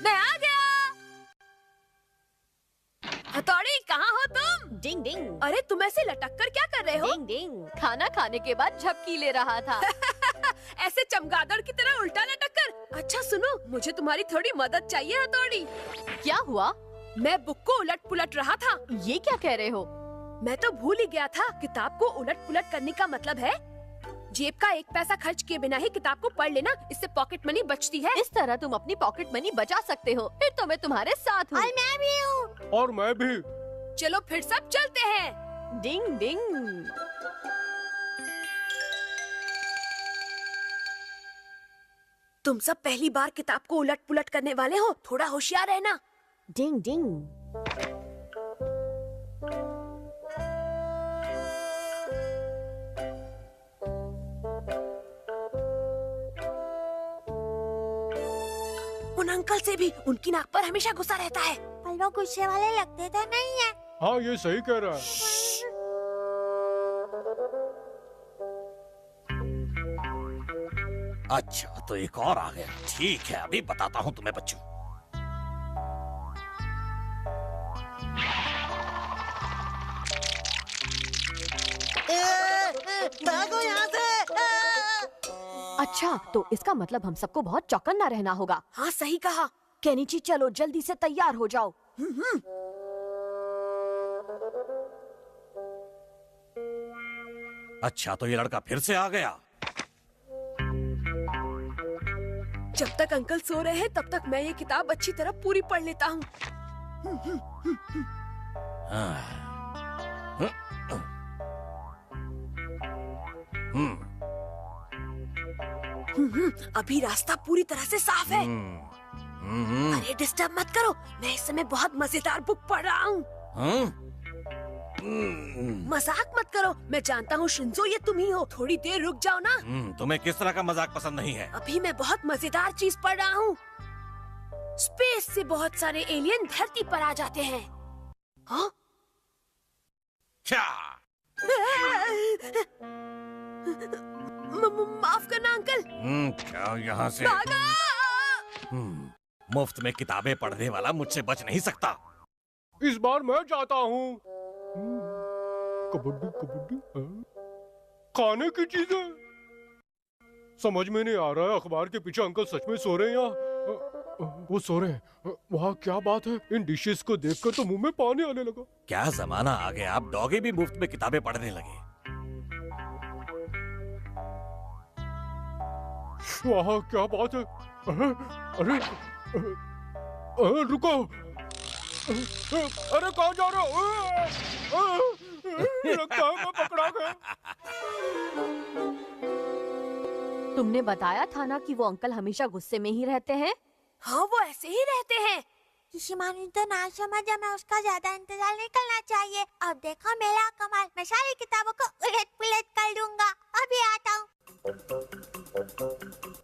मैं आ गया। हथौड़ी, कहाँ हो तुम? डिंग डिंग। अरे तुम ऐसे लटक कर क्या कर रहे हो? डिंग डिंग। खाना खाने के बाद झपकी ले रहा था। ऐसे चमगादड़ की तरह उल्टा लटक कर। अच्छा सुनो, मुझे तुम्हारी थोड़ी मदद चाहिए हथौड़ी। क्या हुआ? मैं बुक को उलट पुलट रहा था। ये क्या कह रहे हो? मैं तो भूल ही गया था, किताब को उलट पुलट करने का मतलब है जेब का एक पैसा खर्च किए बिना ही किताब को पढ़ लेना। इससे पॉकेट मनी बचती है। इस तरह तुम अपनी पॉकेट मनी बचा सकते हो। फिर तो मैं तुम्हारे साथ हूँ। और मैं भी हूँ। और मैं भी। चलो फिर सब चलते हैं। डिंग डिंग। तुम सब पहली बार किताब को उलट पुलट करने वाले हो, थोड़ा होशियार रहना। डिंग डिंग। उन अंकल से भी उनकी नाक पर हमेशा गुस्सा रहता है। पर वो गुस्से वाले लगते तो नहीं है। हाँ, ये सही कह रहा है। अच्छा, तो एक और आ गया। ठीक है, अभी बताता हूँ तुम्हें बच्चों। भागो यहाँ से। अच्छा, तो इसका मतलब हम सबको बहुत चौकन्ना रहना होगा। हाँ सही कहा। केनिची, चलो जल्दी से तैयार हो जाओ। अच्छा, तो ये लड़का फिर से आ गया। जब तक अंकल सो रहे हैं तब तक मैं ये किताब अच्छी तरह पूरी पढ़ लेता हूँ। अभी रास्ता पूरी तरह से साफ है। अरे डिस्टर्ब मत करो, मैं इस समय बहुत मजेदार बुक पढ़ रहा हूँ। मजाक मत करो, मैं जानता हूँ शिंजो ये तुम ही हो। थोड़ी देर रुक जाओ ना। तुम्हें किस तरह का मजाक पसंद नहीं है? अभी मैं बहुत मजेदार चीज पढ़ रहा हूँ। स्पेस से बहुत सारे एलियन धरती पर आ जाते हैं। हाँ? क्या? माफ करना अंकल। क्या यहाँ से? भागो! मुफ्त में किताबें पढ़ने वाला मुझसे बच नहीं सकता। इस बार मैं जाता हूँ। कबड्डी कबड्डी, खाने की चीजें समझ में नहीं आ रहा है। अखबार के पीछे अंकल सच में सो रहे हैं या वो सो रहे हैं? वहाँ क्या बात है? इन डिशेस को देखकर तो मुंह में पानी आने लगा। क्या जमाना आ गया, अब डॉगी भी मुफ्त में किताबें पढ़ने लगे। वहाँ क्या बात है? अरे रुको। अरे कहाँ जा रहे हो? लगता है मैं पकड़ा गया। तुमने बताया था ना कि वो अंकल हमेशा गुस्से में ही रहते हैं। हाँ वो ऐसे ही रहते हैं। किसी मानू तो ना समझ, मैं उसका ज्यादा इंतजार नहीं करना चाहिए। अब देखो मेरा कमाल, मैं सारी किताबों को उलट पुलट कर दूंगा। अभी आता हूँ।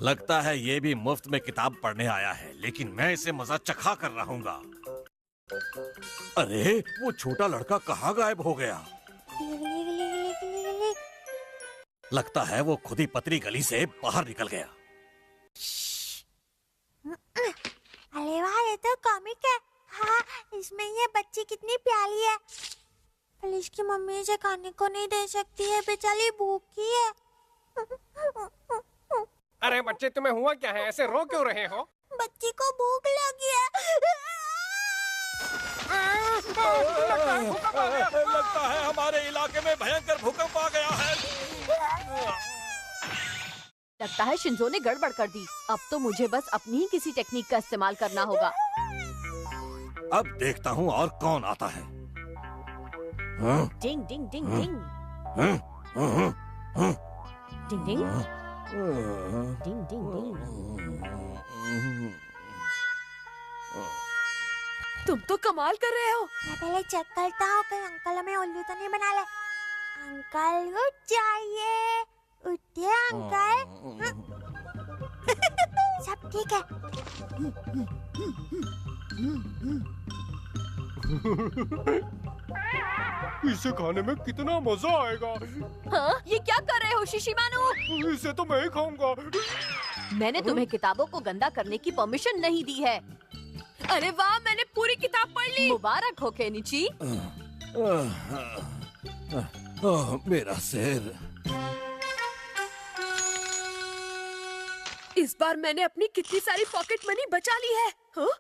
लगता है ये भी मुफ्त में किताब पढ़ने आया है, लेकिन मैं इसे मजा चखा कर रहूंगा। अरे वो छोटा लड़का कहाँ गायब हो गया? लगता है वो खुद ही पतली गली से बाहर निकल गया। अरे वाह, ये तो कॉमिक है। हाँ, इसमें ये बच्ची कितनी प्यारी है। पर इसकी मम्मी इसे खाने को नहीं दे सकती है, बेचारी भूखी है। अरे बच्चे, तुम्हें हुआ क्या है? ऐसे रो क्यों रहे हो? बच्ची को भूख लगी है। लगता है हमारे इलाके में भयंकर भूकंप आ गया है। लगता है शिंजो ने गड़बड़ कर दी। अब तो मुझे बस अपनी ही किसी टेक्निक का इस्तेमाल करना होगा। अब देखता हूँ और कौन आता है। डिंग डिंग डिंग डिंग डिंग डिंग डिंग डिंग डिंग। तुम तो कमाल कर रहे हो। मैं पहले चेक करता हूँ कहीं अंकल हमें उल्लू तो नहीं बना ले। अंकल उठ जाइए, उठिए अंकल। सब ठीक है। इसे खाने में कितना मजा आएगा। हाँ, ये क्या कर रहे हो शिशिमानु? इसे तो मैं ही खाऊंगा। मैंने तुम्हें किताबों को गंदा करने की परमिशन नहीं दी है। अरे वाह, मैंने पूरी किताब पढ़ ली। मुबारक हो केनिची। मेरा सिर। इस बार मैंने अपनी कितनी सारी पॉकेट मनी बचा ली है। हाँ?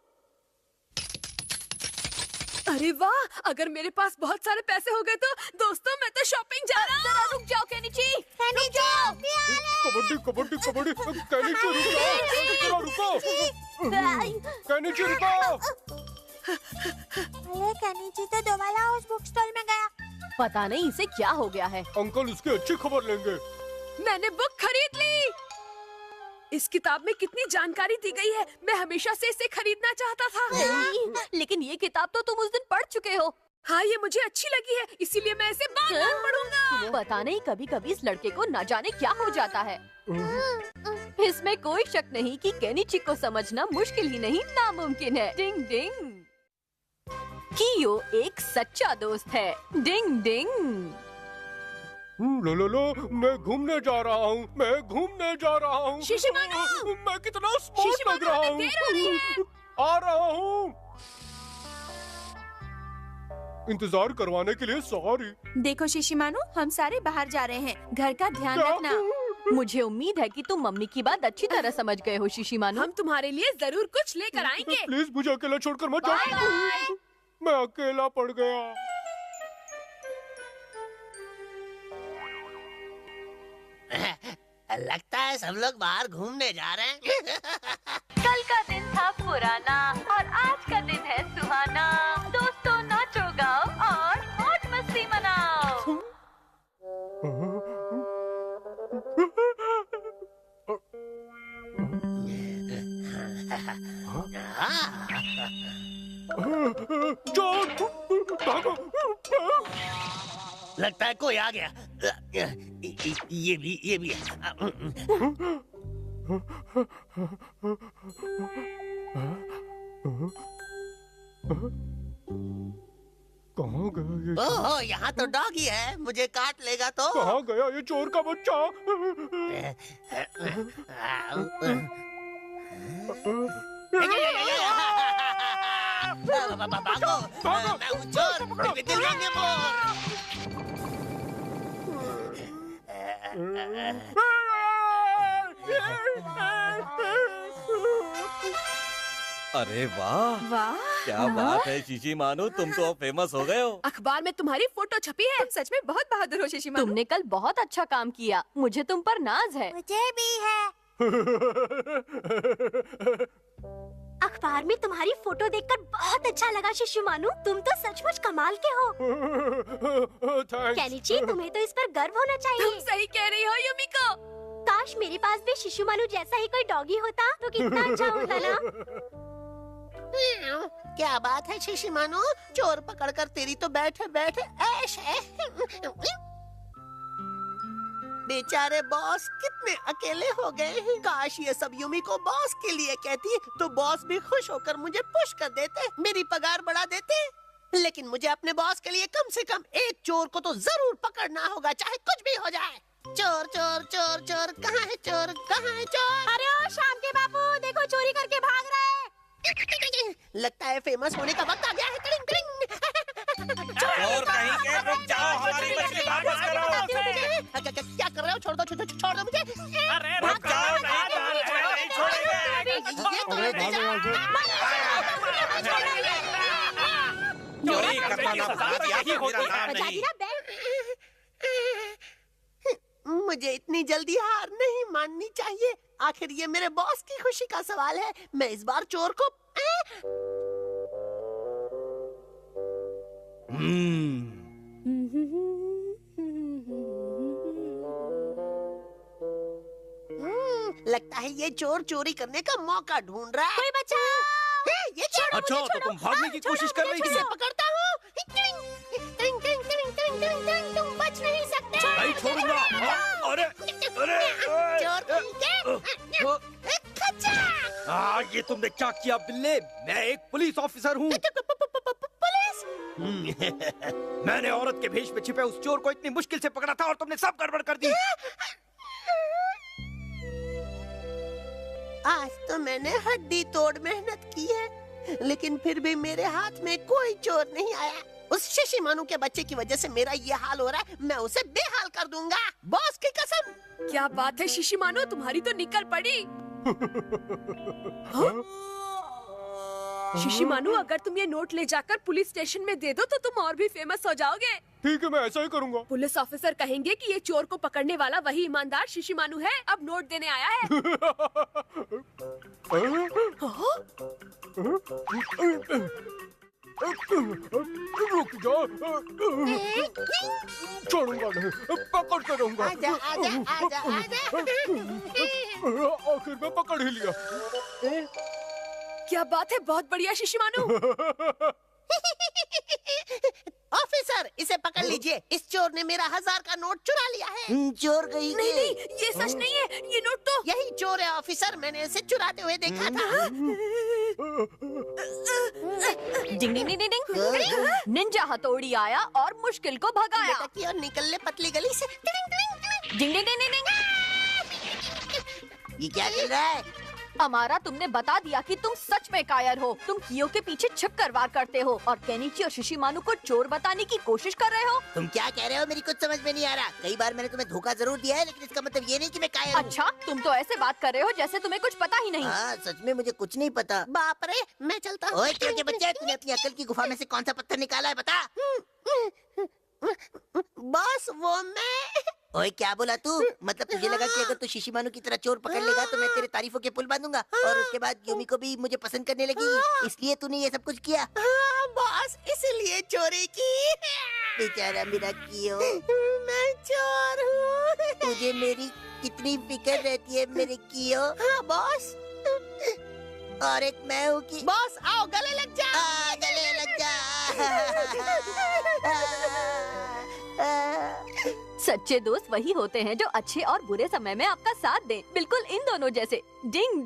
अरे वाह, अगर मेरे पास बहुत सारे पैसे हो गए तो दोस्तों मैं तो शॉपिंग जा रहा हूँ। जरा रुक जाओ केनिची। रुक जाओ। कबड्डी कबड्डी कबड्डी। केनिची रुक जाओ, रुको। केनिची रुको। अरे केनिची तो दोबारा हाउस बुक स्टॉल में गया। पता नहीं इसे क्या हो गया है। अंकल इसकी अच्छी खबर लेंगे। मैंने बुक खरीद ली। इस किताब में कितनी जानकारी दी गई है। मैं हमेशा से इसे खरीदना चाहता था। नहीं, लेकिन ये किताब तो तुम उस दिन पढ़ चुके हो। हाँ, ये मुझे अच्छी लगी है, इसीलिए मैं इसे बार-बार पढ़ूंगा। पता नहीं कभी-कभी इस लड़के को न जाने क्या हो जाता है। इसमें कोई शक नहीं कि केनिची को समझना मुश्किल ही नहीं नामुमकिन है। डिंग डिंग। कियो एक सच्चा दोस्त है। डिंग डिंग। लो, मैं घूमने जा रहा हूँ। मैं घूमने जा रहा हूँ। शिशिमानु! मैं कितना स्मार्ट लग रहा हूँ। देर हो रही है। आ रहा हूँ। इंतजार करवाने के लिए सॉरी। देखो शिशिमानु, हम सारे बाहर जा रहे हैं। घर का ध्यान क्या? रखना। मुझे उम्मीद है कि तुम मम्मी की बात अच्छी तरह समझ गए हो शिशिमानु। हम तुम्हारे लिए जरूर कुछ लेकर आएंगे। प्लीज मुझे अकेला छोड़कर मत बाय जाओ। बाय। मैं अकेला पड़ गया। लगता है सब लोग बाहर घूमने जा रहे हैं। कल का दिन था पुराना और आज का दिन है सुहाना। दोस्तों नाचो गाओ और मौज मस्ती मनाओ। चोर! भागो! लगता है कोई आ गया। ये भी है। कहाँ गया ये? ओह, यहाँ तो डॉगी है, मुझे काट लेगा तो। कहाँ गया ये चोर का बच्चा? भागो, मैं हूँ चोर, मेरे दिल मांगे मोर। अरे वाह, वाह, क्या बात है शिशिमानु, तुम तो अब फेमस हो गए हो। अखबार में तुम्हारी फोटो छपी है। तुम सच में बहुत बहादुर हो शिशिमानु। तुमने कल बहुत अच्छा काम किया। मुझे तुम पर नाज है। मुझे भी है। अखबार में तुम्हारी फोटो देखकर बहुत अच्छा लगा शिशुमानु। तुम तो सचमुच कमाल के हो। थैंक्स। केनिची, तुम्हें तो इस पर गर्व होना तुम चाहिए। सही कह रही हो युमिको। काश मेरे पास भी शिशुमानु जैसा ही कोई डॉगी होता तो कितना अच्छा होता ना। क्या बात है शिशिमानु, चोर पकड़कर तेरी तो बैठे बैठे ऐश है। बेचारे बॉस कितने अकेले हो गए हैं। काश ये सब यूमी को बॉस के लिए कहती तो बॉस भी खुश होकर मुझे पुश कर देते, मेरी पगार बढ़ा देते। लेकिन मुझे अपने बॉस के लिए कम से कम एक चोर को तो जरूर पकड़ना होगा, चाहे कुछ भी हो जाए। चोर चोर चोर चोर, कहाँ है चोर, कहाँ है चोर? अरे ओ शाम के बापू, देखो चोरी करके भाग रहे हैं। लगता है फेमस होने का वक्त आ गया है। टिंग टिंग। चोर कहीं के, रुक जाओ, हमारी मछली वापस करो। क्या कर रहे हो? छोड़ दो, छोड़ दो मुझे। अरे रुक जाओ, नहीं छोड़ेंगे। ये तो अरे भागो यहाँ से। चोरी करना ना बता दिया कि मेरा नाम बजा नहीं। दी ना बैंड। मुझे इतनी जल्दी हार नहीं माननी चाहिए। आखिर ये मेरे बॉस की खुशी का सवाल है। मैं इस बार चोर को लगता है ये चोर चोरी करने का मौका ढूंढ रहा है। कोई बचाओ। ये छोड़ो, अच्छा, मुझे तो तुम भागने की कोशिश कर रही इसे थी। पकड़ता हूँ। तुम बच नहीं सकते। नहीं छोड़ूंगा। अरे अरे चोर के खच्चा। ये तुमने क्या किया बिल्ले? मैं एक पुलिस ऑफिसर हूँ। पुलिस? मैंने औरत के भेष में छिपे उस चोर को इतनी मुश्किल से पकड़ा था और तुमने सब गड़बड़ कर दी। आज तो मैंने हड्डी तोड़ मेहनत की है, लेकिन फिर भी मेरे हाथ में कोई चोर नहीं आया। उस शिशिमानु के बच्चे की वजह से मेरा ये हाल हो रहा है। मैं उसे बेहाल कर दूंगा, बॉस की कसम। क्या बात है शिशिमानु, तुम्हारी तो निकल पड़ी। शिशिमानु, अगर तुम ये नोट ले जाकर पुलिस स्टेशन में दे दो तो तुम और भी फेमस हो जाओगे। ठीक है, मैं ऐसा ही करूंगा। पुलिस ऑफिसर कहेंगे कि ये चोर को पकड़ने वाला वही ईमानदार शिशिमानु है, अब नोट देने आया है। रुक जा, छोड़ूंगा नहीं, पकड़ते रहूंगा। आजा, आजा, आजा, आजा। आखिर में पकड़ ही लिया। क्या बात है, बहुत बढ़िया शिशिमानु। ऑफिसर, इसे पकड़ लीजिए। इस चोर ने मेरा 1000 का नोट चुरा लिया है। चोर गई नहीं नहीं, ये सच नहीं है, ये नोट तो यही चोर है ऑफिसर, मैंने इसे चुराते हुए देखा था। डिंग डिंग डिंग डिंग। निंजा हथौड़ी आया और मुश्किल को भगाया। की और निकल ले पतली गली से। डिंग डिंग डिंग डिंग डिंग। ये क्या चल रहा है? अमारा, तुमने बता दिया कि तुम सच में कायर हो। तुम कियो के पीछे छिपकर वार करते हो और केनिची और शिशिमानु को चोर बताने की कोशिश कर रहे हो। तुम क्या कह रहे हो? मेरी कुछ समझ में नहीं आ रहा। कई बार मैंने तुम्हें धोखा जरूर दिया है, लेकिन इसका मतलब ये नहीं कि मैं कायर हूँ। अच्छा, तुम तो ऐसे बात कर रहे हो जैसे तुम्हें कुछ पता ही नहीं। हाँ, सच में मुझे कुछ नहीं पता। बाप रे, मैं चलता हूँ। ओए छोटे बच्चे, तूने अपनी अकल की गुफा में से कौन सा पत्थर निकाला है, बता। बॉस, वो मैं। ओए क्या बोला तू? मतलब तुझे लगा कि अगर तू शिशिमानु की तरह चोर पकड़ लेगा तो मैं तेरे तारीफों के पुल बांधूंगा और उसके बाद यूमी को भी मुझे पसंद करने लगेगी, इसलिए तूने ये सब कुछ किया? बॉस, इसलिए चोरी की। बेचारा मेरा कियो। मैं चोर हूँ। तुझे मेरी कितनी फिक्र रहती है मेरे कियो। हाँ बॉस। और एक मैं हूँ कि बॉस, आओ गले लग जा। गले लग जा। सच्चे दोस्त वही होते हैं जो अच्छे और बुरे समय में आपका साथ दें, बिल्कुल इन दोनों जैसे। डिंग डिंग।